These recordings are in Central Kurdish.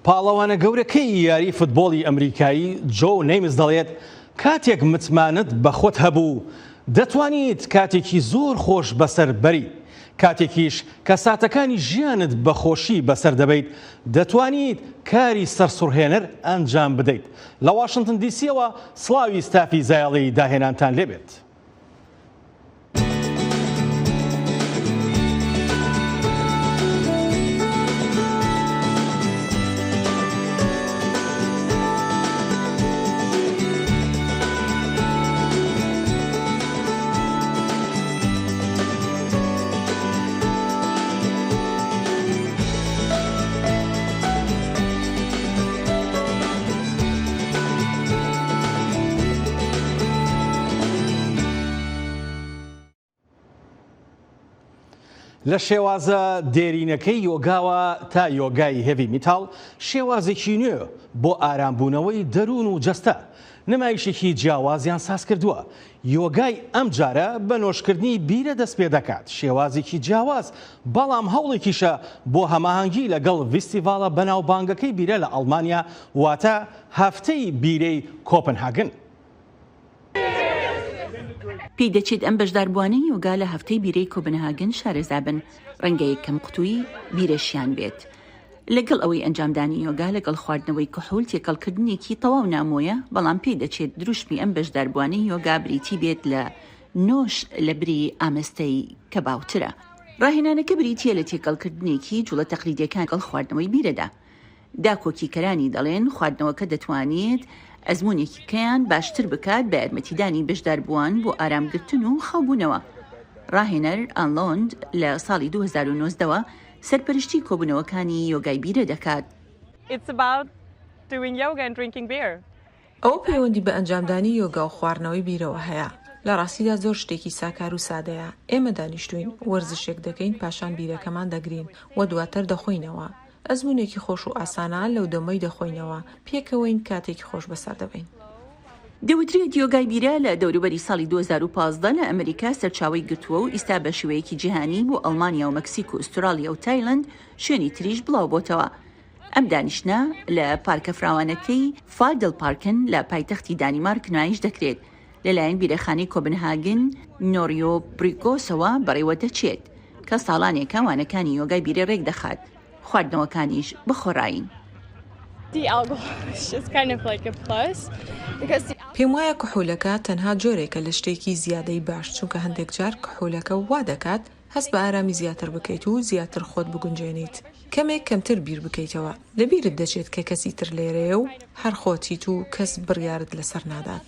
پاڵەوانە گەورەکەی یاری فوتبۆڵی ئەمریکایی جۆ نەیمز دەڵێت کاتێک متمانت بە خۆت هەبوو دەتوانیت کاتێکی زۆر خۆش بەسەر بەری، کاتێکیش کە ساتەکانی ژیانت بە خۆشی بەسەر دەبیت دەتوانیت کاری سەرسوڕهێنەر ئەنجام بدەیت. لە واشنگتن دیسیەوە سڵاوی ستافی زایاڵی داهێنانتان لێبێت. لە شێوازە دێرینەکەی یۆگاوە تا یۆگای هێڤی میتاڵ شێوازێکی نوێ بۆ ئارامبوونەوەی دەروون و جەستە نمایشێکی جیاوازیان ساز کردووە. یۆگای ئەم جارە بە نۆشکردنی بیرە دەست پێ دەکات، شێوازێکی جیاواز بەڵام هەوڵێکیشە بۆ هەماهەنگی لەگەڵ فیستیڤاڵە بەناوبانگەکەی بیرە لە ئەڵمانیا واتە هەفتەی بیرەی کۆپنهاگن. پێی دەچێت ئەم بەشداربوانەی یۆگا لە هەفتەی بیرەی کۆپنهاگن شارەزا بن، ڕەنگە یەکەم قوتووی بیرەشیان بێت. لەگەڵ ئەوەی ئەنجامدانی یۆگا لەگەڵ خواردنەوەی کحوڵ تێکەڵکردنێکی تەواو نامۆیە، بەڵام پێی دەچێت دروشمی ئەم بەشداربوانەی یۆگا بریتی بێت لە نۆش لە بری ئامستەی کە باوترە. ڕاهێنانەکە بریتیە لە تێکەڵکردنێکی جوڵە تەقلیدیەکان لەگەڵ خواردنەوەی بیرەدا. داکۆکیکەرانی دەڵێن خواردنەوەکە دەتوانێت ئەزمونێکی کەیان باشتر بکات بە یارمەتیدانی بەشداربووان بۆ ئارامگرتن و خەوبوونەوە. ڕاهێنەر ئانلۆند لە ساڵی 2009ەوە سەرپەرشتی کۆبوونەوەکانی یۆگای بیرە دەکات. ئەو پەیوەندی بە ئەنجامدانی یۆگا و خواردنەوەی بیرەوە هەیە. لە ڕاستیدا زۆر شتێکی ساکار و سادەیە. ئێمە دانیشتوین وەرزشێک دەکەین پاشان بیرەکەمان دەگرین و دواتر دەخۆینەوە. ئەزمونێکی خۆش و ئاسانە لەو دەمەی دەخۆینەوە پێکەوەین کاتێکی خۆش بەسەر دەبین. دەوترێت یۆگای بیرە لە دەوروبەری ساڵی 2015 لە ئەمریکا سەرچاوی گرتووە و ئیستا بە شێوەیەکی جیهانی بۆ ئەڵمانیا و مەکسیک و ئوسترالیا و تایلند شوێنی تریش بڵاو بۆتەوە. ئەم دانیشتە لە پارکە فراوانەکەی فادل پارکن لە پایتەختی دانیمارک نمایش دەکرێت. لەلایەن بیرەخانەی کۆپنهاگن نۆریۆ بریگۆسەوە بەڕێوە دەچێت کە ساڵانێکە وانەکانی یۆگای بیرە ڕێک دەخات. خواردنەوەکانیش بخۆڕاین. پێم وایە کحوولەکە تەنها جۆرێکە لە شتێکی زیادەی باش، چونکە هەندێک جار کحوولەکە وا دەکات هەست بە ئارامی زیاتر بکەیت و زیاتر خۆت بگونجێنیت. کەمێک کەمتر بیر بکەیتەوە لەبیرت دەچێت کە کەسی تر لێرەیە و هەر خۆتیت و کەس بڕیارت لەسەر نادات.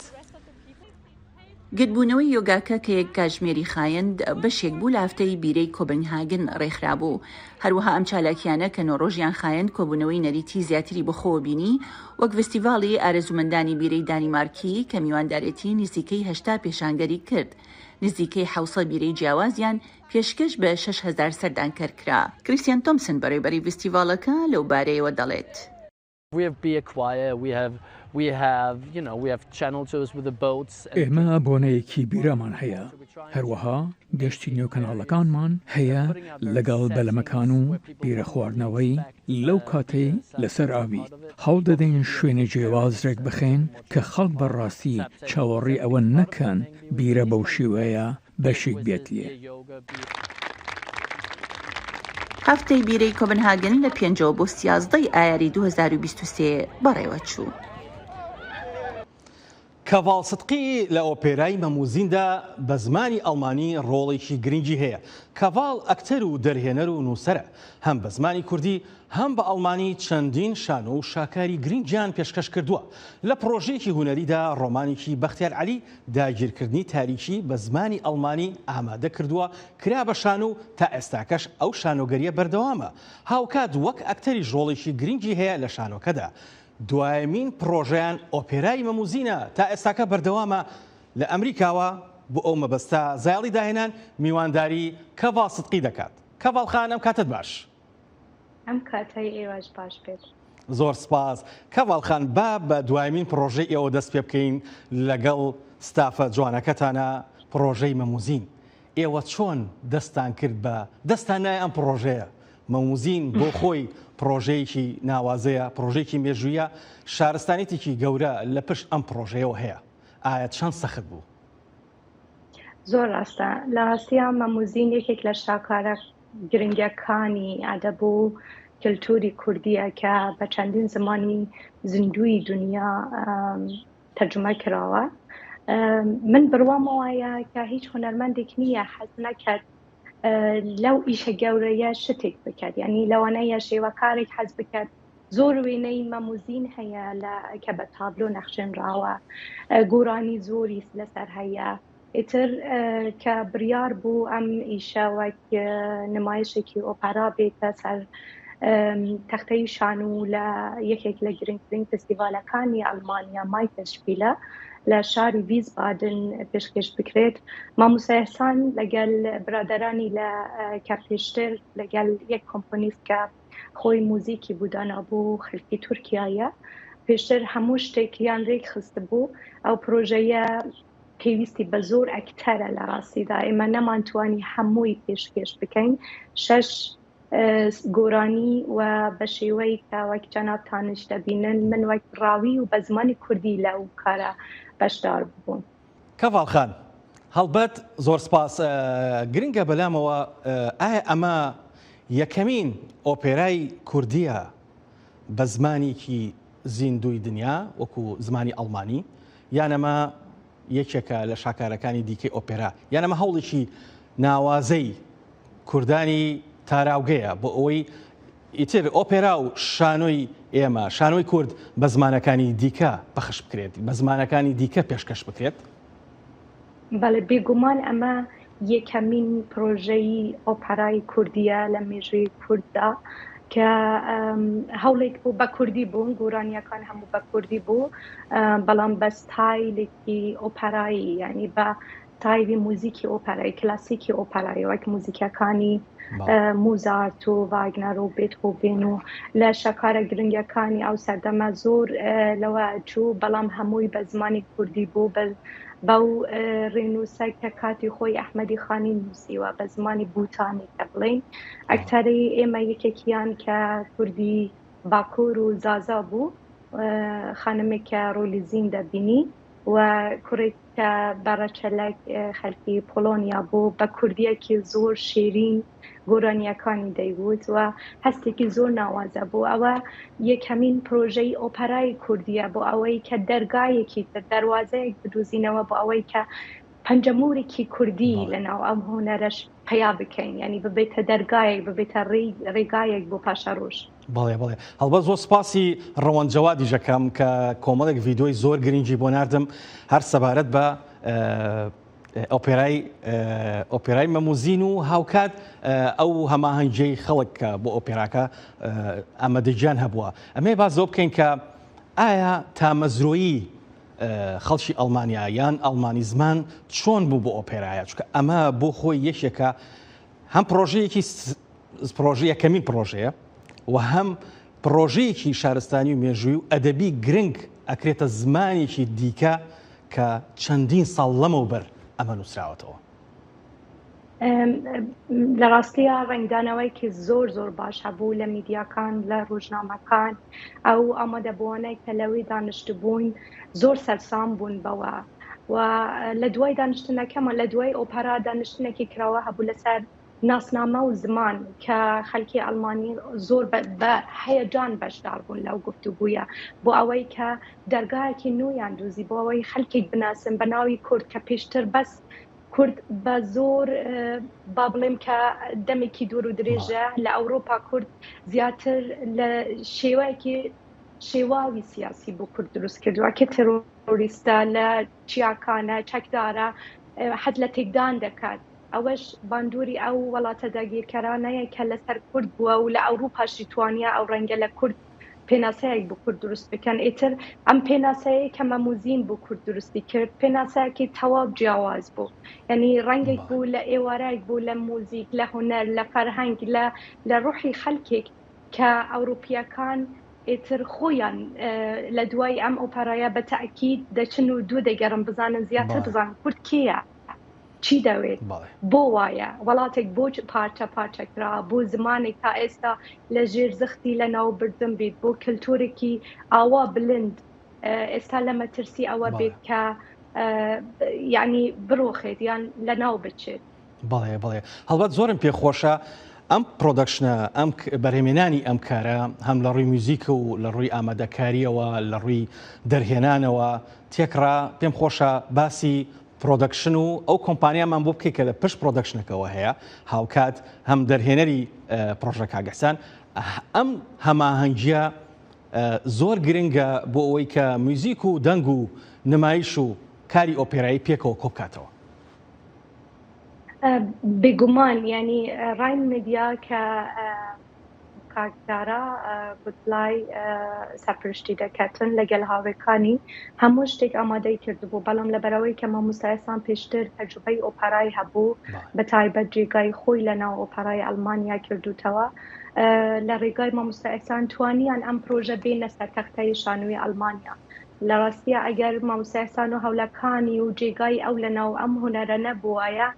گرتبوونەوەی یۆگاکە کە یەک کاتژمێری خایند بەشێک بوو لە هەفتەی بیرەی کۆپنهاگن ڕێکخرابوو. هەروەها ئەم چالاکیانە کە نۆڕۆژیان خایند کۆبوونەوەی نەریتی زیاتری بەخۆوە بینی، وەک فستیڤاڵی ئارەزومەندانی بیرەی دانیمارکی کە میواندارێتی نزیکەی 80 پێشانگەری کرد. نزیکەی 700 بیرەی جیاوازیان پێشکەش بە 6,000 سەردانکەر کرا. کریستیان تۆمسن بەڕێوەبەری فستیڤاڵەکە لەو بارەیەوە دەڵێت. ئێمە بۆنەیەکی بیرەمان هەیە، هەروەها گەشتی نێوکەناڵەکانمان هەیە لەگەڵ بەلەمەکان و بیرە خواردنەوەی لەو کاتەی لەسەر ئاوی. هەوڵ دەدەین شوێنە جێوازرێک بخێن کە خەڵک بەڕاستی چاوەڕێی ئەوە نەکەن بیرە بەو شێوەیە بەشێک بێت لێ. هەفتەی بیرەی کۆپنهاگن لە 5 بۆ 13 ئایاری 2023 بەڕێوە چوو. کەڤاڵ سدقی لە ئۆپێرای مەموزیندا بە زمانی ئەڵمانی ڕۆڵێکی گرنگی هەیە. کەڤاڵ ئەکتەر و دەرهێنەر و نووسەرە، هەم بە زمانی کوردی هەم بە ئەڵمانی چەندین شانۆ و شاکاری گرنگیان پێشکەش کردووە. لە پرۆژەیەکی هونەریدا ڕۆمانێکی بەختیار عەلی داگیرکردنی تاریکی بە زمانی ئەڵمانی ئامادە کردووە، کرا بە شانۆ تا ئێستاکەش ئەو شانۆگەریە بەردەوامە. هاوکات وەک ئەکتەری ڕۆڵێکی گرنگی هەیە لە شانۆکەدا. دوایمین پرۆژەیان ئۆپێرای مەموزینە تا ئێستاکە بەردەوامە لە ئەمریکاوە. بۆ ئەو مەبەستە زایاڵی داهێنان میوانداری کەڤاڵ سدقی دەکات. کەڤاڵ خان ئەم کاتت باش. ئەم کاتای ئێوەش باش بێت. زۆر سپاس. کەڤاڵ خان با بە دوایمین پرۆژەی ئێوە دەست پێ بکەین لەگەڵ ستافە جوانەکەتانە پرۆژەی مەموزین. ئێوە چۆن دەستان کرد بە دەستان نایە ئەم پرۆژەیە مەموزین بۆ خۆی پرۆژەیەکی ناوازەیە، پرۆژەیەکی مێژوویە، شارستانێتێکی گەورە لە پشت ئەم پرۆژەیەوە هەیە. ئایا چەند سەخت بوو؟ زۆر ڕاستە. لە ڕاستیە مەموزین یەکێک لە شاکارە گرنگەکانی ئەدەب و کللتوری کوردیە کە بە چەندین زمانی زیندوی دنیا تەرجمە کراوە. من بڕوامەوەیە کە هیچ هونەرمەندێک نییە حەز نەکات لەو ئیشە گەورەیە شتێک بکات، یعنی لەوانەیە شێوەکارێک حەز بکات. زۆر وێنەی مەموزین هەیە کە بە تابلۆ نەخشێنراوە، گۆرانی زۆری لەسەر هەیە. ئیتر کە بریار بوو ئەم ئیشە وەک نمایشێکی ئۆپەرا بێتە سەر تەختەی شانوو لە یەکێک لە گرنگترین فستیڤالەکانی ئەڵمانیا مایتەشپیلە لە شاری ویسبادن پێشکەش بکرێت. مامۆستا ئێحسان لەگەل برادەرانی لە کە پێشتر لەگەل یەک کۆمپۆنیست کە خۆی موزیکی بودانە بوو خەلکی تورکیایە، پێشتر هەموو شتێکیان ڕێک خست بوو. ئەو پرۆژەیە پێویستی بە زۆر ئەکتەرە لە ڕاستیدا. ئێمە نەمانتوانی هەمووی پێشکەش بکەین. 6 گۆرانی و بە شێوەی کە وەک جەنابتانش دەبینن من وەک ڕاوی و بە زمانی کوردی لەو کارە بەشدار بووم. کەڤاڵخان، هەڵبەت زۆر سپاس. گرنگە بەلامەوە ئایا ئەمە یەکەمین ئۆپێرای کوردیە بە زمانێکی زیندوی دنیا وەکو زمانی ئەڵمانی، یانەمە یەکێکە لە شاکارەکانی دیکەی ئۆپێرا، یانەمە هەوڵێکی ناوازەی کوردانی تاراوگەیە بۆ ئەوەی ئیتر ئۆپێرا و شانۆی ئێمە، شانۆی کورد بە زمانەکانی دیکە بەخش بکرێت، بە زمانەکانی دیکە پێشکەش بکرێت؟ بەڵێ بێگومان ئەمە یەکەمین پرۆژەی ئۆپەرای کوردیە لە مێژووی کورددا کە هەوڵێک بوو بە کوردی بوون، گۆرانیەکان هەموو بە کوردی بوو، بەڵام بە ستایلێکی ئۆپەرایی، یعنی بە ستایلی موزیکی ئۆپەرایی، کلاسیکی ئۆپەرایی وەک موزیکەکانی موزارت و واگنەر و بێتهۆڤن و لە شەکارە گرنگەکانی ئەو سەردەمە زۆر لەوە چوو، بەڵام هەمووی بە زمانی کوردی بوو. بەو ڕێنووسە کە کاتی خۆی ئەحمەدی خانی نووسیوە بە زمانی بوتانی کە بڵێن. ئەکتەری ئێمە یەکێکیان کە کوردی باکوور و زازا بوو، خانمێک کە ڕۆلی زین دەبینی و کوڕێک کە بەڕەچەلەک خەلکی پۆلۆنیا بوو، بە کوردیەکی زۆر شیرین گۆرانیەکانی دەیگوت و هەستێکی زۆر ناوازە بوو. ئەوە یەکەمین پرۆژەی ئۆپەرای کوردیە بۆ ئەوەی کە دەرگایەکی تر دەواازەیەک بدوزینەوە بۆ ئەوەی کە پەنجەمورێکی کوردی لەناو ئەم هۆنەرەش پیا بکەین، ینی ببێتە دەرگایەک، ببێتە ڕێگایەک بۆ پاشە ڕۆژ. بەڵێ بەڵێ، هەڵبەت زۆر سپاسی ڕەوەند جەوادی ژەکەم کە کۆمەڵێک ڤیدۆی زۆر گرنگی بۆ ناردم هەر سەبارەت بە ئۆپێرای مەموزین و هاوکات ئەو هەماهەنگیەی خەڵک بۆ ئۆپێراکە ئامادەجیان هەبووە. ئەمێ باز زۆر بکەین کە ئایا تامەزرۆیی خەڵکی ئەڵمانیا یان ئەڵمانی زمان چۆن بوو بۆ ئۆپێرایە؟ چونکە ئەمە بۆ خۆی یەکێکە هەم پرۆژەیەکی یەکەمین پرۆژەیە و هەم پرۆژەیەکی شارستانی و مێژووی و ئەدەبی گرنگ ئەکرێتە زمانێکی دیکە کە چەندین ساڵ لەمەوبەر ئەمە نووسراوەتەوە. لە ڕاستیە ڕنگدانەوەیکی زۆر زۆر باش هەبوو لە میدیاکان، لە ڕۆژنامەکان، ئەو ئامادەبوونەی کە لەوەی دانیشتبوون زۆر سەرسام بوون بەوە و لە دوای دانیشتنەکەمە لە دوای ئۆپەرا دانیشتنێکی کراوە هەبوو لەسەر ناسنامە و زمان کە خەلکی ئەڵمانی زۆر بە هەیەجان بەشدار بوون لەو گفتوگویە بۆ ئەوەی کە دەرگایەکی نویان دۆزی بۆ ئەوەی خەلکێک بناسن بە ناوی کورد کە پێشتر بەس کورد بە زۆر با بڵێم کە دەمێکی دوور و درێژە لە ئەوروپا کورد زیاتر لە شێوەیەکی شێواوی سیاسی بۆ کورد دروست کردووە کە تێرۆریستە لە چیاکانە چەکدارە حەد لە تێکدان دەکات. ئەوەش باندووری ئەو وڵاتە داگیرکەرانەیە کە لەسەر کورد بووە و لە ئەوروپاشی توانیا ئەو ڕەنگە لە کورد پێناسەیەک بۆ کورد دروست بکەن. ئیتر ئەم پێناسەیە کە مەموزین بۆ کورد دروستی کرد پێناسەیەکی تەواو جیاواز بوو، یعنی ڕەنگێک بوو لە ئێوارایك بوو لە موزیک، لە هونەر، لە فەرهەنگ، لە ڕوحی خەلکێک کە ئەوروپیەکان ئیتر خۆیان لە دوای ئەم ئۆپەرایە بە تەئکید دەچن و دوو دەگەڕن بزانن زیاتر بزانن کورد کێیە، چی دەوێت بۆ وایە وڵاتێک بۆ پارچەکرا بۆ زمانێک تا ئێستا لە ژێر زەختی لە ناو بردن بیت بۆ کللتورێکی ئاوا بلند ئێستا لە مەترسی ئەوە بێت کە یعنی بڕۆخێت یان لە ناو بچێت. بەڵێ هەڵبەت زۆرم پێخۆشە ئەم پرۆدەکشنە ئەم بەرهێمێنانی ئەم کارە هەم لە ڕووی موزیکە و لە ڕووی ئامادەکاریەوە لە ڕووی دەرهێنانەوە تێکڕا پێم خۆشە باسی پرۆدەکشن و ئەو کۆمپانیامان بۆ بکەیت کە لە پشت پرۆدەکشنەکەەوە هەیە هاوکات هەم دەرهێنەری پرۆژە کاگەسان ئەم هەماهەنگیە زۆر گرنگە بۆ ئەوەی کە موزیک و دەنگ و نمایش و کاری ئۆپێرایی پێکەوە کۆبکاتەوە. بێگومان ینی ڕای مدیا کە کاکدارە گوتلای سەرپشتی دەکەتن لەگەڵ هاوێکانی هەموو شتێک ئامادەی کردبوو بەڵام لەبەرەوەی کە مامۆستایەسان پێشتر تەجروبەی ئۆپەرای هەبوو بە تایبەت جێگای خۆی لە ناو ئۆپەرای ئەڵمانیا کردوتەوە لە ڕێگای مامۆستایەسان توانیان ئەم پرۆژە بێنە سەر تەختەی شانۆی ئەڵمانیا. لە ڕاستیە ئەگەر مامۆستایەسان و هەولەکانی و جێگای ئەو لە ناو ئەم هونەرە نەبووایە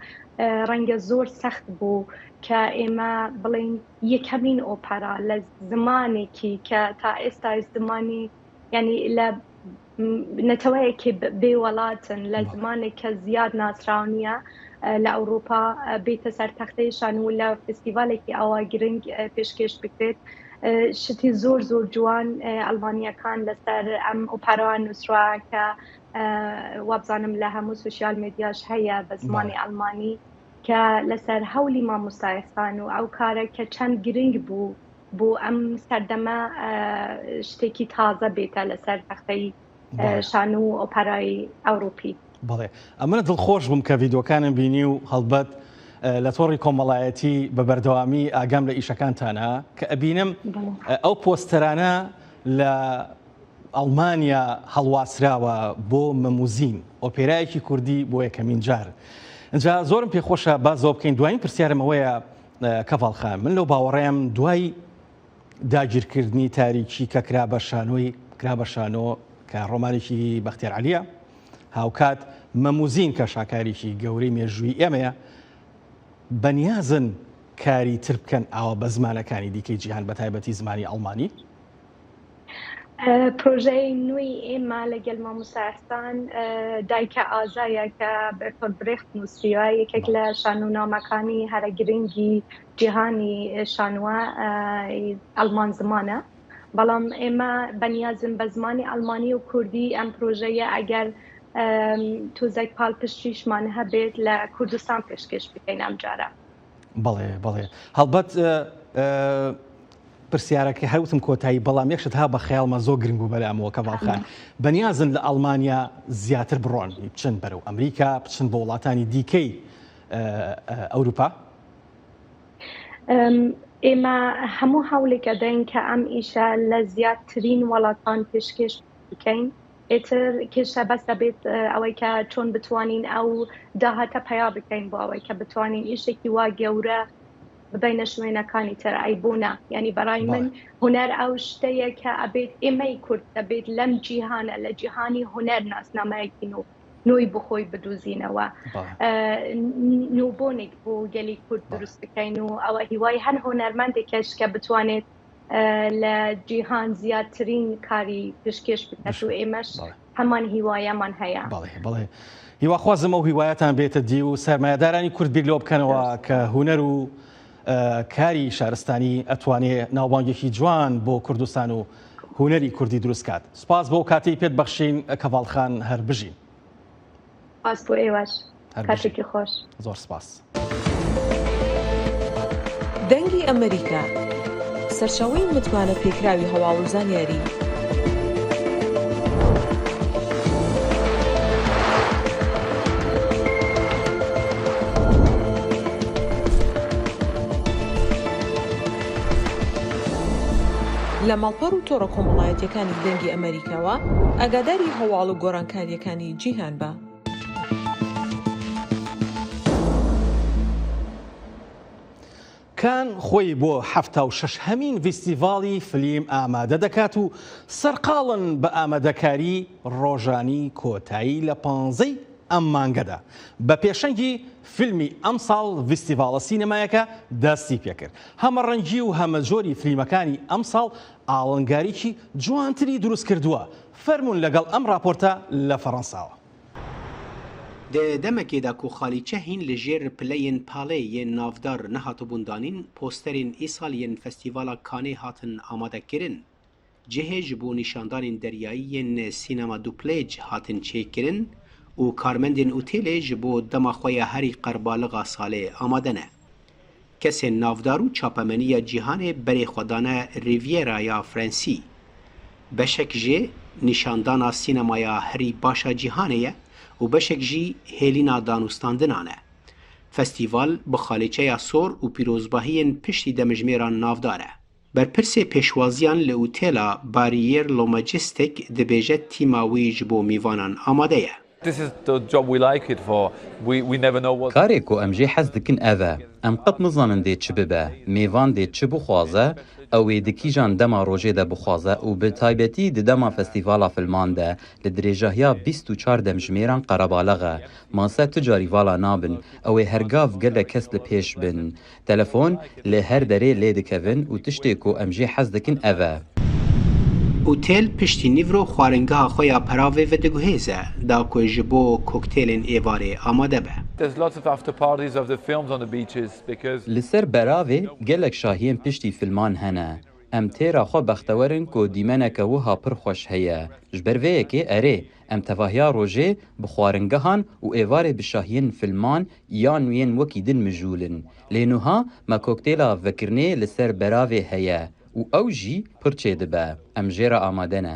ڕەنگە زۆر سەخت بوو کە ئێمە بڵین یەکەمین ئۆپەرا لە زمانێکی کە تا ئێستا زمانی ینی لە نەتەوەیەکی بێ وڵاتن لە زمانێک کە زیاد ناسراونیە لە ئەوروپا بێتە سەر تەختەیشان و لە فستیڤالێکی ئاوا گرنگ پێشکەش بکرێت شتی زۆر جوان ئەڵمانیەکان لەسەر ئەم ئۆپەرەوان نووسرا کە وابزانم لە هەموو سوشیال میدیاش هەیە بە زمانی ئەڵمانی کە لەسەر هەولی مامۆستایەسان و ئەو کارە کە چەند گرنگ بوو بۆ ئەم سەردەمە شتێکی تازە بێتە لەسەر تەختەی شانۆ و ئۆپەرای ئەوروپی. بەڵێ ئەمە دڵخۆش بووم کە ڤیدۆکانم بینی و هەڵبەت لە تۆڕی کۆمەڵایەتی بە بەردەوامی ئاگام لە ئیشەکانتانە کە ئەبینم ئەو پۆستەرانە لە ئەڵمانیا هەڵواسراوە بۆ مەموزین ئۆپێرایەکی کوردی بۆ یەکەمین جار. اینجا زۆرم پێخۆشە بازەوە بکەین دوایین پرسیارم ئەوەیە کەڤاڵخان من لەو باوەڕێم دوای داگیرکردنی تاریکی کە کرا بە شانۆ کە ڕۆمانێکی بەختیار عەلیە هاوکات مەموزین کە شاکاریکی گەورەی مێژووی ئێمەیە بەنیازن کاری تر بکەن ئاوە بە زمانەکانی دیکەی جیهان بە تایبەتی زمانی ئەڵمانی؟ پرۆژەی نوێی ئێمە لەگەڵ مامۆستایەسان دایکە ئازایە کە بەرتۆل برێخت نووسریوە یەکێک لە شانۆنامەکانی هەرە گرنگی جیهانی شانوە ئەڵمان زمانە بەڵام ئێمە بەنیازم بە زمانی ئەڵمانی و کوردی ئەم پرۆژەیە ئەگەر تۆزێک پاڵپشتیشمان هەبێت لە کوردستان پێشکەش بکەین ئەم جارە. بەڵێ هەڵبەت پرسیارەکە هەوتم کۆتایی بەڵام یەکشت ها بە خەیاڵمە زۆر گرنگ و بەلامەوە کەڤاڵخان بەنیازن لە ئەڵمانیا زیاتر بڕۆن بچن بەرەو ئەمریکا بچن بە وڵاتانی دیکەی ئەوروپا؟ ئێمە هەموو هەوڵێکە دەین کە ئەم ئیشە لە زیاترین وڵاتان پێشکەش بکەین ئێتر کێشە بەس دەبێت ئەوەی کە چۆن بتوانین ئەو داهاتە پیا بکەین بۆ ئەوەی کە بتوانین ئیشێکی وا گەورە ببینە شوێنەکانی تر ئەیبوونە ینی بەڕای من هونەر ئەو شتەیە کە ئەبێت ئێمەی کورد دەبێت لەم جیهانە لە جیهانی هونەر ناسنامەیەکی نوۆی بخۆی بدوزینەوە نوبۆنێک بۆ گەلی کورد دروست بکەین و ئەوە هیوای هەر هونەرمەندێکەش کە بتوانێت لە جیهان زیاترین کاری پێشکەش بکات و ئێمەش هەمان هیوایەمان هەیە. بەڵێ هیواخوازم ئەو هیوایەتان بێتە دی و سەرمایەدارانی کورد بیر لێ بکەنەوە کە هونەر و کاری شارستانی ئەتوانێت ناوبانگێکی جوان بۆ کوردستان و هونەری کوردی دروستکات. سپاس بۆ کاتی پێت بەخشین کەڤاڵخان هەر بژین. سپاس بۆ ئێوەش کاتێکی خۆش. زۆر سپاس. دەنگی ئەمریکا سەرچاوەی متمانە پێکراوی هەواڵ و زانیاری لە ماڵپەڕ و تۆڕە کۆمەڵایەتیەکانی دەنگی ئەمریکاوە ئاگاداری هەواڵ و گۆڕانکاریەکانی جیهان بە. کان خۆی بۆ 76هەمین فیستیڤاڵی فلیم ئامادە دەکات و سەرقاڵن بە ئامادەکاری ڕۆژانی کۆتایی لە 15 ئەم مانگەدا بە پێشەنگی فیلمی ئەم ساڵ فیستیڤاڵە سینەمایەکە دەستی پێکرد. هەمە ڕەنگی و هەمە جۆری فیلمەکانی ئەم ساڵ ئاڵنگاریکی جوانتری دروست کردووە. فەرمونون لەگەڵ ئەم راپۆرتە لە فەڕەنساوە. دەمەکێدا کۆخالیچە هین لە ژێر پلەیەن پاڵێ یەن ناودار نەهاتبووندانین پۆستەرین ئیسال یەن فەستیڤاڵە کانێ هاتن ئامادەکردن. جهێژ بۆ نیشاندانین دەریایی یەن سینەما دوپلێج هاتن چێکردن و کارمەندین ئوتێلێژ بۆ دەماخۆیە هەری قەربالغا ساڵێ ئامادەنە. کەسێن ناودار و چاپەمەنیە جیهانێ بەرێ خۆدانە ریڤیێرایە فرەنسی. بەشێک ژێ نیشاندانا سینەمایە هەری باشە جیهانەیە و بەشێک ژی هێلینا دانوستاندنانە. فەستیڤال بە خاڵیچەیە سۆر و پیرۆزباهیên پشتی دەمژمێران ناودارە. بەرپرسێ پێشوازیان لە ئوتێلا باریێر لۆمەجستێک دەبێژێت تیماویش بۆ میوانان ئامادەیە. کارێک و ئەمژێ حەز دکن ئەڤە ئەم قەت نزانن دێت چ ببە میوان دێت چ بخوازە ئەوێ دکیژان دەما ڕۆژێدا بخوازە و بە تایبەتی ددەما فەستیڤاڵا فیلماندا لە درێژەهیا 24 دەمژمێران قەرەبالەغە ماسە تجاریڤاڵا نابن ئەوێ هەرگاف گەلە کەس لە پێش بن تەلەفۆن لە هەر دەرێ لێ دکەون و تشتێک و ئەمژێ حەز دکن ئەڤە. ئوتێل پشتی نیڤرۆ خواردنگەها خۆیان پەراوێ دەگوهێزە دا کۆژ بۆ کۆکتێلên ئێوارێ ئامادە بە. لەسەر بەراوێ گەلێک شاهیên پشتی فیلمان هەنە. ئەم تێرا خۆ بەختەوەرن کۆ دیمەنەکە وها پڕ خۆش هەیە. ji ber vê yekê erê em tevahiya rojê bi xwaringehan û êvarê bi şahiyên filman yan wên wekî din mijûlin. Lê niha me koktêla vekirinê li ser beravê heye. û ew jî pir çê dibe. Em jê re amade ne.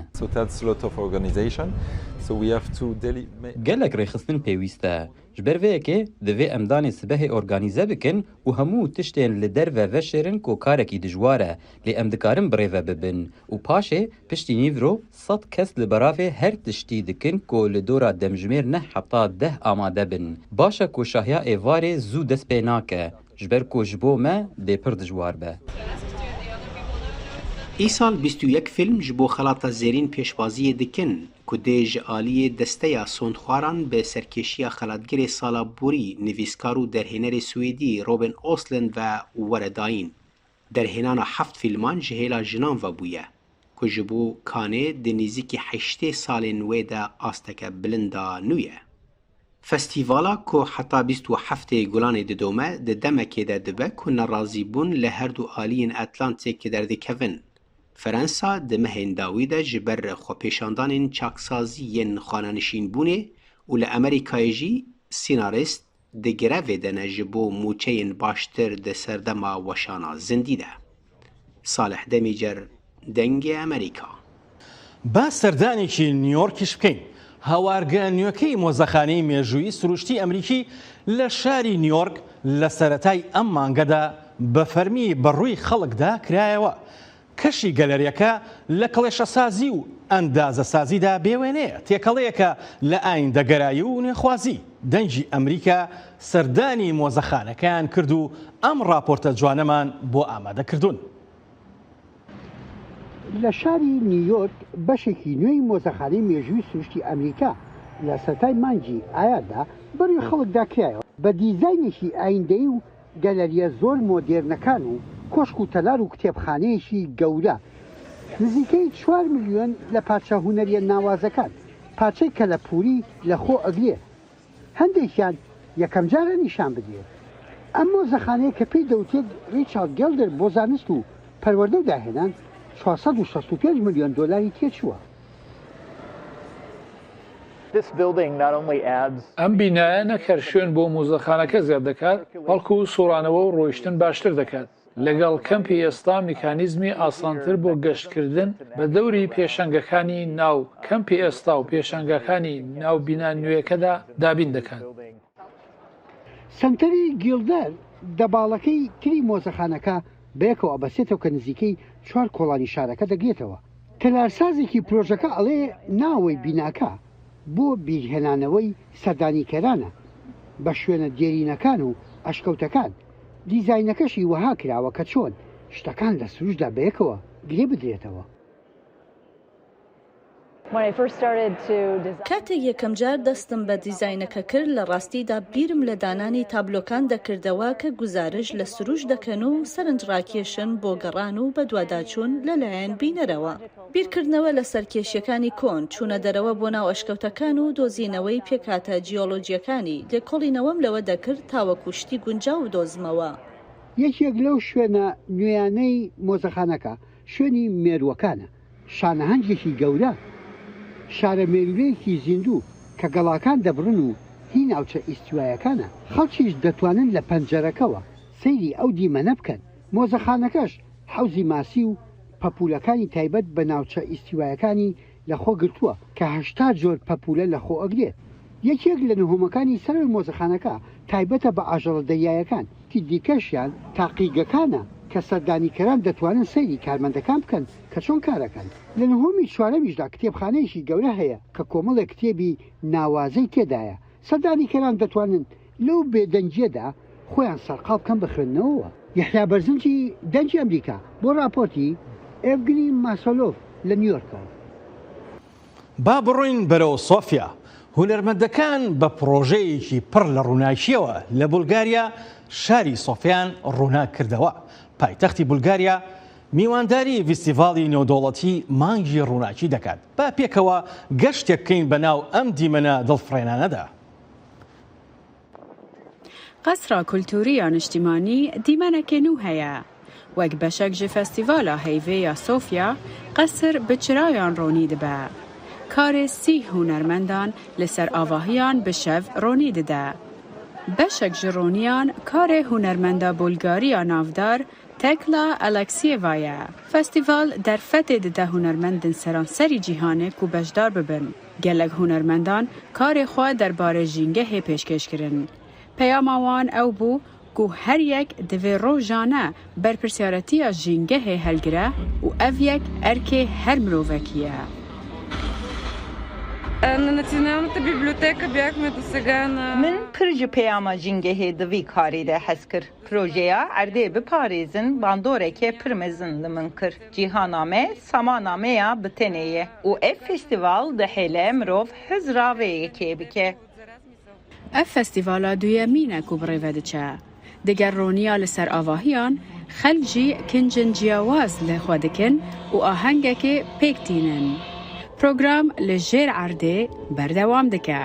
Gelek rêxistin pêwîst e. Ji ber vê yekê divê em danê sibehê organîze bikin û hemû tiştên li derve veşêrin ku karekî dijwar e lê em dikarin birêve bibin û paşê piştî nîvro 100 kes li beravê her tiştî dikin ku li dora demjimêr neh heta 10 amade bin. Baş e ku şahiya êvarê zû dest pê nake ji ber ku ji bo me dê pir dijwar be. ئیسال 21 فیلم ji bo xelata zêrîn pêşwaziyê dikin ku dê ji aliyê desteya sondxwaran bi serkêşiya xelatgirê sala borî nivîskar û derhênerê Swêdî Robin Östlund ve were dayîn. Derhênana heft fîlman ji hêla jinan vebûye ku ji bo Canê di nêzîkî 8 salên wê de asteke bilinda nû ye. Festîvala ku heta 27 Gulanê didome di demekê de dibe ku nerazîbûn li her du aliyên Atlantîkê derdikevin. Fransa di mehên dawî de ji ber xwepêşandanên çaksaziyên xananişînbûnê û li Amerîkayê jî sînarîst di grevê de ne ji bo mûçeyên baştir di serdema weşana zindî de. Salih Demîcer, Dengê Amerîka. با سەردانێکی نیویۆرکیش بکەین. هەوارگە نوێکەی مۆزەخانەی مێژووی سروشتی ئەمریکی لە شاری نیویۆرک لە سەرەتای ئەم مانگەدا بە فەرمی بەڕووی خەڵکدا کرایەوە. کەشی گەلەریەکە لە کڵێشەسازی و ئەندازەسازیدا بێوێنەیە تێکەڵەیەکە لە ئایندەگەرایی و نێخوازی دەنگی ئەمریکا سەردانی مۆزەخانەکەیان کرد و ئەم راپۆرتە جوانەمان بۆ ئامادەکردوون. لە شاری نیویۆرک بەشێکی نوێی مۆزەخانەی مێژووی سروشتی ئەمریکا لە سەتای مانگی ئایادا بەڕووی خەڵکدا کرایەوە بە دیزاینێکی ئایندەیی و گەلەریە زۆر مۆدێرنەکان و کۆشک و تەلار و کتێبخانەیەکی گەورە نزیکەی 4 ملیۆن لە پارچە هونەریە ناوازەکان پارچەی کە لە پووری لە خۆ ئەگرێ هەندێکیان یەکەم جارە نیشان بدرێت. ئەم مۆزەخانەیە کە پێی دەوتێت ریچارد گەلدەر بۆ زانست و پەروەردە و داهێنان 465 ملیۆن دۆلاری تێچووە. ئەم بینایە نەکەر شوێن بۆ مۆزەخانەکە زیاد دەکات بەڵکو و سۆرانەوە و ڕۆیشتن باشتر دەکات. لەگەڵ کەمپی ئێستا میکانیزمی ئاسانتر بۆ گەشتکردن بە دەوری پێشەنگەکانی ناو کەمپی ئێستا و پێشەنگەکانی ناو بینا نوێیەکەدا دابین دەکات. سنتەری گیلدەر دەباڵەکەی تری مۆزەخانەکە بەیەکەوە بەسێتەوە کە نزیکەی 4 کۆڵانی شارەکە دەگرێتەوە. تەلارسازێکی پرۆژەکە ئەڵێ ناوەی بیناکە بۆ بیرهێنانەوەی سەردانیکەرانە بە شوێنە دێرینەکان و ئەشکەوتەکان. دیزاینەکەشی وەها کراوە کە چۆن شتەکان لە سروشدا بەیەکەوە گرێ بدرێتەوە. کاتێک یەکەم جار دەستم بە دیزاینەکە کرد لە ڕاستیدا بیرم لە دانانی تابلۆکان دەکردەوە کە گوزارش لە سروش دەکەن و سەرنجڕاکێشن بۆ گەڕان و بە دوواداچوون لەلایەن بینەرەوە. بیرکردنەوە لە سەرکێشیەکانی کۆن، چوونە دەرەوە بۆ ناو ئەشکەوتەکان و دۆزینەوەی پێکاتە جیۆلۆجیەکانی لێکۆڵینەوەم لەوە دەکرد تاوەکوشتی گونجاو و دۆزمەوە. یەکێک لەو شوێنە نوێیانەی مۆزەخانەکە شوێنی مێرووەکانە، شانەهەنگێکی گەورە، شارە مێرووەیەکی زیندوو کە گەڵاکان دەبڕن و هی ناوچە ئیستیوایەکانە. خەڵکیش دەتوانن لە پەنجەرەکەوە سەیری ئەو دیمەنە بکەن. مۆزەخانەکەش حەوزی ماسی و پەپولەکانی تایبەت بە ناوچە ئیستیوایەکانی لەخۆ گرتووە کە 80 جۆر پەپولە لەخۆ ئەگرێت. یەکێک لە نهۆمەکانی سەروی مۆزەخانەکە تایبەتە بە ئاژەڵە دەریایەکان، کی دیکەشیان تاقیگەکانە کە سەردانیکەران دەتوانن سەیری کارمەندەکان بکەن کە چۆن کارەکەن. لە نهۆمی چوارەمیشدا کتێبخانەیەکی گەورە هەیە کە کۆمەڵێک کتێبی ناوازەی تێدایە. سەردانیکەران دەتوانن لەو بێدەنجیەدا خۆیان سەرقاڵ بکەن بە خوێندنەوەوە. یحیا بەرزنجی دەنجی ئەمریکا بۆ راپۆرتی ئێڤگری ماسۆلۆف لە نیویۆرکەوە. با بڕۆین بەرەو سۆفیا. هونەرمەندەکان بە پرۆژەیەکی پڕ لە ڕووناکیەوە لە بولگاریا شاری سۆفیان ڕوونا کردەوە. پایتەختی بولگاریا میوانداری فیستیڤاڵی نێودەوڵەتی مانگی ڕووناکی دەکات. با پێکەوە گەشتێک بکەین بەناو ئەم دیمەنە دڵفڕێنانەدا. قەسرا کولتوریە نیشتیمانی دیمەنەکە نو هەیە. وەک بەشێک ji فەستیڤاڵە هەیڤەیە سۆفیا قەسر بچرایان ڕۆنی دەبە. کارێ 30 هونەرمەندان لەسەر ئاڤاهیان bi şev ڕۆنی دەدە. بەشێک ji ڕۆنیان کارێ هونەرمەندە بولگاریە ناودار تەکلا ئەلەکسیێڤایە. فەستیڤال دەرفەتێ دەدە هونەرمەندن سەرانسەری جیهانێک و بەشدار ببن. gelek هونەرمەندان karê xwe derbarê jîngehê pêşkêşkirin. Peyama wan ew bû ku her yek divê rojane berpirsyaretiya jîngehê helgire û ev yek erkê her mirovekî ye. من پرج پیاما جنگه دوی کاری ده حس کر. پروژه ارده بپارێزن باندۆرێکێ پرمەزن li min kir. Cîhaname samaname ya bitêneye û ev festîval dihêle mirov hez raveyekê bike. Ev festîvala duyemîn e ku birêve diçe. Diger roniya li ser avahiyan xelk jî kincin ciyawaz lê xwe dikin û ahengekê pêk tînin. Program li jêr erdê berdewam dike.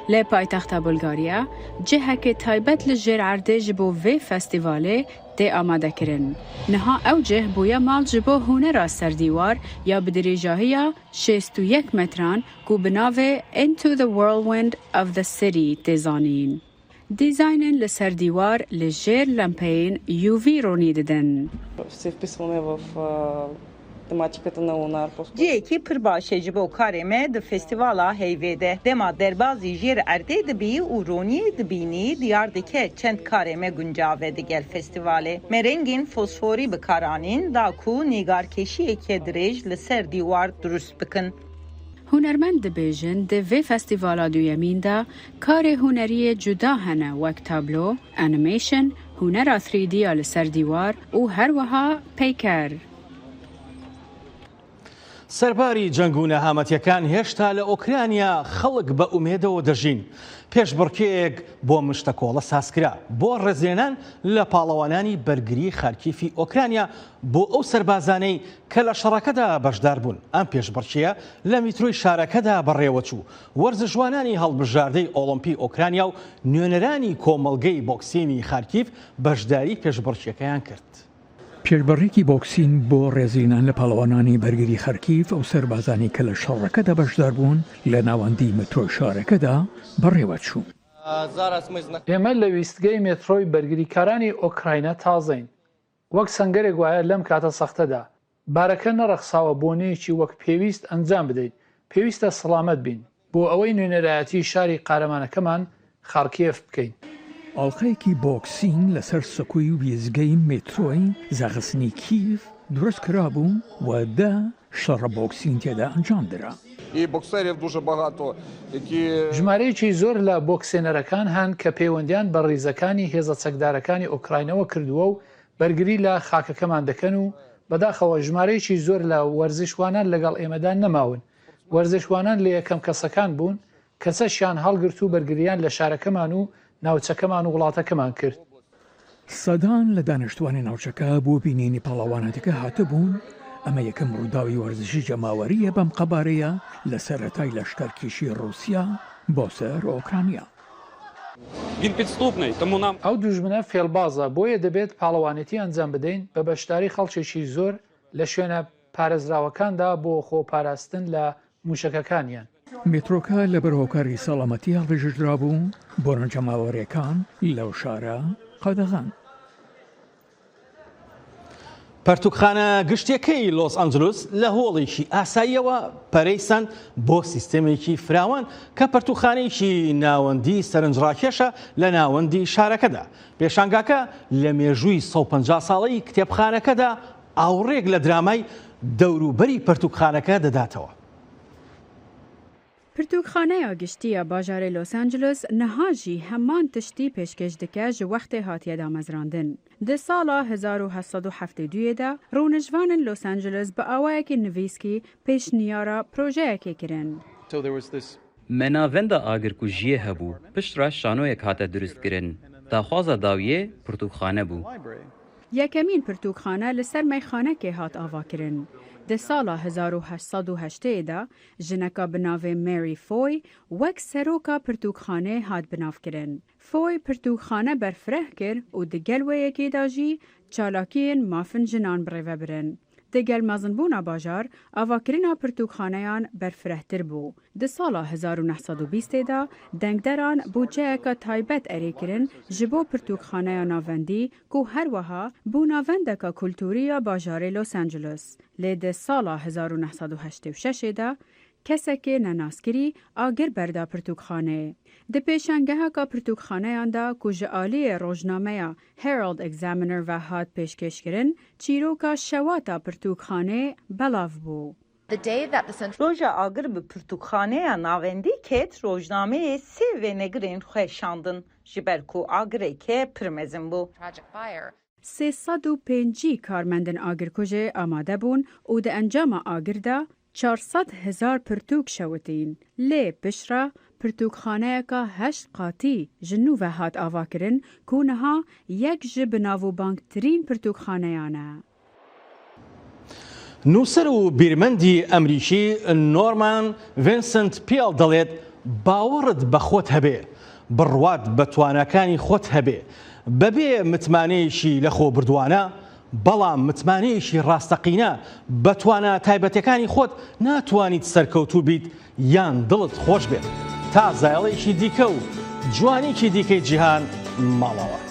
Lê paytexta Bulgarya cihekê taybet li jêr erdê ji bo vê festîvalê tê amadekirin. Niha ew cih bûye mal ji bo hunera serdîwar ya bi dirêjahiya 61 metran ku bi navê Into the Whirlwind of the City tê zanîn. Dîzaynên li serdîwar li jêr lempeyên UV ronî didin. Ciyekî pir baş e ji bo karê me di festîvala heyvê de. Dema derbazî jêr erdê dibî û roniyê dibînî diyar dike çend karê me guncav e digel festîvalê. Me rengên fosforî bikaranîn da ku nîgarkeşiyeke dirêj li ser dîwar durust bikin. Hunermend dibêjin di vê festîvala duyemîn de karê huneriyê cuda hene wek tablo, animation, hunera 3D ya li ser dîwar û her wiha peyker. سەرباری جەنگ و نەهامەتیەکان هێشتا لە ئۆکرانیا خەڵک بە ئومێدەوە دەژین. پێشبڕکێک بۆ مشتەکۆڵە سازکرا بۆ ڕێزێنان لە پاڵەوانانی بەرگری خارکیفی ئۆکرانیا بۆ ئەو سەربازانەی کە لە شەڕەکەدا بەشدار بوون. ئەم پێشبڕکێیە لە میترۆی شارەکەدا بەڕێوەچوو. وەرزشوانانی هەڵبژاردەی ئۆڵمپی ئۆکرانیا و نوێنەرانی کۆمەڵگەی بۆکسینی خارکیف بەشداری پێشبڕکێکەیان کرد. پێشبڕێکی بۆکسین بۆ ڕێزینان لە پاڵەوانانی بەرگری خەرکیف ئەو سەربازانی کە لە شەڕەکەدا بەشدار بوون لە ناوەندی مترۆی شارەکەدا بەڕێوە چوون. ئێمە لە ویستگەی مێترۆی بەرگریکارانی ئۆکراینە تازەین. وەک سەنگەرێک وایە لەم کاتە سەختەدا. بارەکە نەڕەخساوە بۆنەیەکی وەک پێویست ئەنجام بدەین. پێویستە سەلامەت بین بۆ ئەوەی نوێنەرایەتی شاری قارەمانەکەمان خارکیف بکەین. ئاڵقەیەکی بۆکسین لەسەر سەکوی ویزگەی مێترۆی زاغسنی کیف دروست کرابوو و دا شەڕە بۆکسین تێدا ئەنجام درا. ژمارەیەکی زۆر لە بۆکسێنەرەکان هەن کە پەیوەندیان بە ڕیزەکانی هێزە چەکدارەکانی ئۆکراینەوە کردووە و بەرگری لە خاکەکەمان دەکەن و بەداخەوە ژمارەیەکی زۆر لە وەرزشوانان لەگەڵ ئێمەدا نەماون. وەرزشوانان لە یەکەم کەسەکان بوون کەسەشیان هەڵگرت و بەرگریان لە شارەکەمان و ناوچەکەمان و وڵاتەکەمان کرد. سەدان لە دانیشتوانی ناوچەکە بۆ بینینی پاڵەوانەتەکە هاتەبوون. ئەمە یەکەم ڕووداوی وەرزشی جەماوەریە بەم قەبارەیە لە سەرەتای لەشکەرکێشی رووسیا بۆ سەر ئۆکرانیا. ئەو دوژمنە فێڵبازە بۆیە دەبێت پاڵەوانێتی ئەنجام بدەین بە بەشداری خەڵکێکی زۆر لە شوێنە پارێزراوەکاندا بۆ خۆپاراستن لە موشەکەکانیان. مترۆکە لە بەرهۆکاری سەڵامەتی هەڵبژدرا بوو بۆ جەماوەریەکان لەو شارە قەدەغان. پەرتوکخانە گشتیەکەی لۆس ئەنجلوس لە هۆڵێکی ئاساییەوە پەرەیسەند بۆ سیستەمێکی فراوان کە پەرتوخانەیەکی ناوەندی سەرنجڕاکێشە لە ناوەندی شارەکەدا. پێشانگاکە لە مێژووی 150 ساڵەی کتێبخانەکەدا ئاوڕێک لە درامای دەوروبەری پەرتوکخانەکە دەداتەوە. پرتوکخانەیە گشتیە باژارەی لۆس ئەنجلس نەهاژی هەمان تشتی پێشکەش دەکە ji wextê هاتیە دامەزراندن. Di sala 1972 rûnijvanên Los Angeles bi awayekî nivîskî pêşniyara projeyekê kirin. Me navenda agirkujiyê hebû, piştre şanoyek hate duristkirin. Daxwaza dawiyê pirtûkxane bû. Yekemîn pirtûkxane li ser meyxanekê hat avakirin. Di sala 1880 de jineka bi navê Mary Foy wek seroka pirtûkxanê hat binavkirin. Foy pirtûkxane berfireh kir û di gel wêyekê de jî çalakiyên mafin jinan birêve birin. Di gel mezinbûna bajar, avakirina pirtûkxaneyan berfirehtir bû. Di sala 1920 de dengderan bûceyeka taybet erê kirin ji bo pirtûkxaneya navendî ku her wiha bû navendeka kultûrî ya bajarê Los Angeles. Lê di sala 1986 de kesekê nenaskirî agir berda pirtûkxaneyê. Di pêşangeheka pirtûkxaneyan de ku ji aliyê rojnameya Herald Examiner ve hat pêşkêşkirin, çîroka şewata pirtûkxanê belav bû. Roja agir bi pirtûkxaneya navendî ket rojnameyê sê vênegirên xwe şandin ji ber ku agirêke pir mezin bû. 350 karmendin agirkujê amade bûn û di encama agir de 400,000 pirtûk şewitîn. Lê pişra pirtûkxaneyeka 8 qatî ji nû ve hat avakirin ku niha yek ji binavûbanktirîn pirtûkxaneyan e. نووسەر و بیرمەندی ئەمریکی نۆرمان ڤینسنت پیڵ دەڵێت باوەڕت بە خۆت هەبێ، بڕوات بە توانەکانی خۆت هەبێ، بەبێ متمانەیەکی لە خۆ بردووانە، بەڵام متمانەیەکی ڕاستەقینە بە توانە تایبەتەکانی خۆت ناتوانیت سەرکەوتوو بیت یان دڵت خۆش بێت تا زایڵێکی دیکە و جوانێکی دیکەی جیهان ماڵەوە.